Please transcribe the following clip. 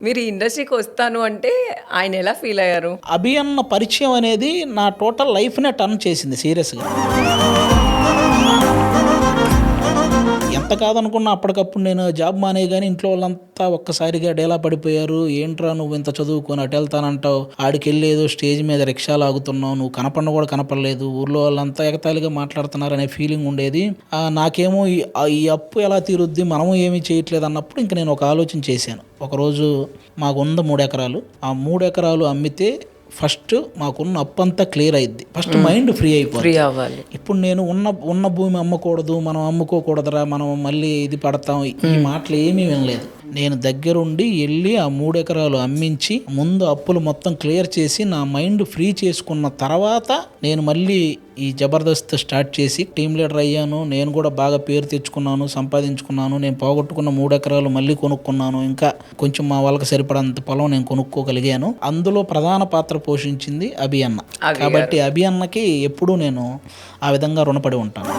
మీరు ఈ ఇండస్ట్రీకి వస్తాను అంటే ఆయన ఎలా ఫీల్ అయ్యారు? అభి అన్న పరిచయం అనేది నా టోటల్ లైఫ్‌నే టర్న్ చేసింది సీరియస్‌గా. ఎంత కాదనుకున్నా అప్పటికప్పుడు నేను జాబ్ మానేయగానే ఇంట్లో వాళ్ళంతా ఒక్కసారిగా డేలా పడిపోయారు. "ఏంట్రా నువ్వు ఇంత చదువుకొని అటెళ్తానంటావు, ఆడికెళ్ళి ఏదో స్టేజ్ మీద రిక్షా లాగుతున్నావు, నువ్వు కనపడను కూడా కనపడలేదు, ఊర్లో వాళ్ళంతా ఎగతాళిగా మాట్లాడుతున్నారు" అనే ఫీలింగ్ ఉండేది. నాకేమో ఈ అప్పు ఎలా తీరుద్ది, మనము ఏమీ చేయట్లేదు అన్నప్పుడు ఇంక నేను ఒక ఆలోచన చేశాను. ఒకరోజు మాకుంది 3 ఎకరాలు. ఆ 3 ఎకరాలు అమ్మితే ఫస్ట్ మాకున్న అప్పంతా క్లియర్ అయిద్ది. ఫస్ట్ మైండ్ ఫ్రీ అయిపోద్ది. అవ్వాలి. ఇప్పుడు నేను ఉన్న భూమి అమ్మకూడదు, మనం అమ్ముకోకూడదురా, మనం మళ్ళీ ఇది పడతాం, ఈ మాటలు ఏమీ వినలేదు. నేను దగ్గరుండి వెళ్ళి ఆ 3 ఎకరాలు అమ్మించి ముందు అప్పులు మొత్తం క్లియర్ చేసి నా మైండ్ ఫ్రీ చేసుకున్న తర్వాత నేను మళ్ళీ ఈ జబర్దస్త్ స్టార్ట్ చేసి టీమ్ లీడర్ అయ్యాను. నేను కూడా బాగా పేరు తెచ్చుకున్నాను, సంపాదించుకున్నాను. నేను పోగొట్టుకున్న 3 ఎకరాలు మళ్ళీ కొనుక్కున్నాను. ఇంకా కొంచెం మా వాళ్ళకి సరిపడంత పొలం నేను కొనుక్కోగలిగాను. అందులో ప్రధాన పాత్ర పోషించింది అభి అన్న. కాబట్టి అభి అన్నకి ఎప్పుడూ నేను ఆ విధంగా రుణపడి ఉంటాను.